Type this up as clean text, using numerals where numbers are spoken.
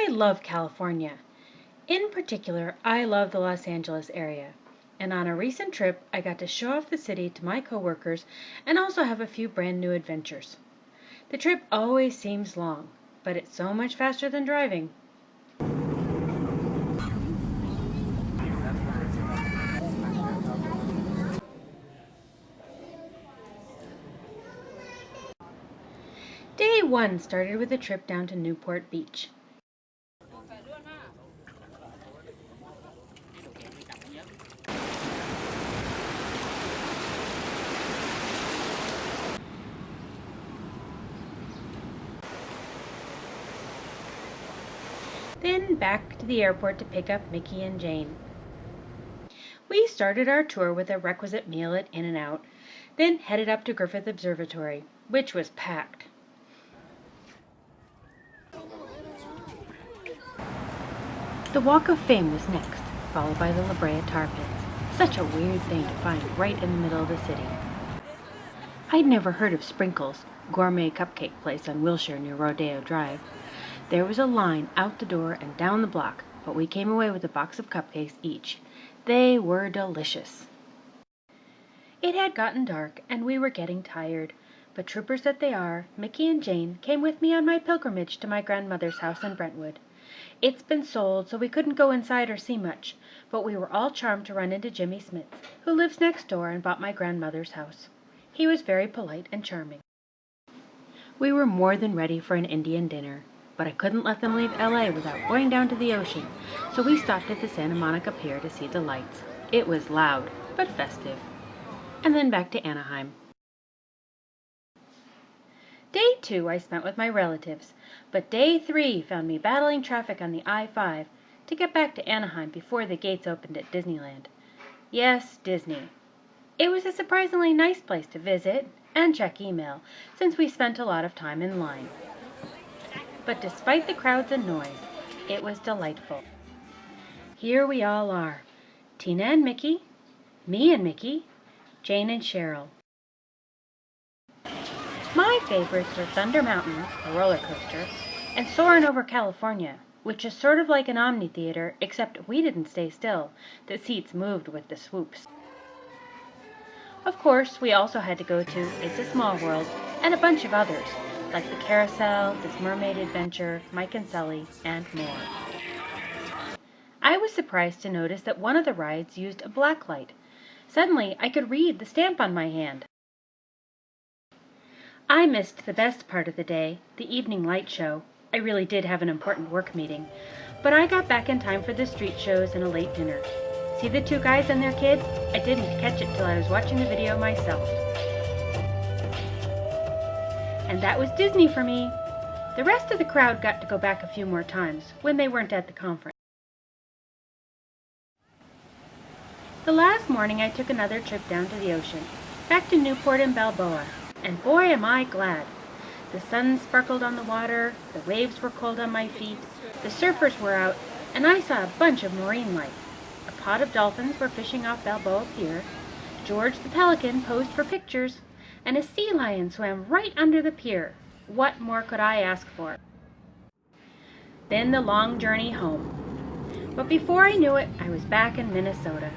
love California. In particular, I love the Los Angeles area. And on a recent trip, I got to show off the city to my coworkers and also have a few brand new adventures. The trip always seems long, but it's so much faster than driving. Day 1 started with a trip down to Newport Beach. Then back to the airport to pick up Mickey and Jane. We started our tour with a requisite meal at In-N-Out, then headed up to Griffith Observatory, which was packed. The Walk of Fame was next, followed by the La Brea Tar Pits. Such a weird thing to find right in the middle of the city. I'd never heard of Sprinkles, gourmet cupcake place on Wilshire near Rodeo Drive. There was a line out the door and down the block, but we came away with a box of cupcakes each. They were delicious. It had gotten dark, and we were getting tired, but troopers that they are, Mickey and Jane came with me on my pilgrimage to my grandmother's house in Brentwood. It's been sold, so we couldn't go inside or see much, but we were all charmed to run into Jimmy Smith, who lives next door and bought my grandmother's house. He was very polite and charming. We were more than ready for an Indian dinner, but I couldn't let them leave LA without going down to the ocean, so we stopped at the Santa Monica Pier to see the lights. It was loud, but festive. And then back to Anaheim. Day 2 I spent with my relatives, but Day 3 found me battling traffic on the I-5 to get back to Anaheim before the gates opened at Disneyland. Yes, Disney. It was a surprisingly nice place to visit and check email, since we spent a lot of time in line. But despite the crowds and noise, it was delightful. Here we all are, Tina and Mickey, me and Mickey, Jane and Cheryl. My favorites were Thunder Mountain, a roller coaster, and Soarin' over California, which is sort of like an omni-theater, except we didn't stay still. The seats moved with the swoops. Of course, we also had to go to It's a Small World and a bunch of others, like the Carousel, This Mermaid Adventure, Mike and Sully, and more. I was surprised to notice that one of the rides used a black light. Suddenly, I could read the stamp on my hand. I missed the best part of the day, the evening light show. I really did have an important work meeting, but I got back in time for the street shows and a late dinner. See the two guys and their kid? I didn't catch it till I was watching the video myself. And that was Disney for me. The rest of the crowd got to go back a few more times when they weren't at the conference. The last morning I took another trip down to the ocean, back to Newport and Balboa, and boy am I glad. The sun sparkled on the water, the waves were cold on my feet, the surfers were out, and I saw a bunch of marine life. A pod of dolphins were fishing off Balboa Pier, George the pelican posed for pictures, and a sea lion swam right under the pier. What more could I ask for? Then the long journey home. But before I knew it, I was back in Minnesota.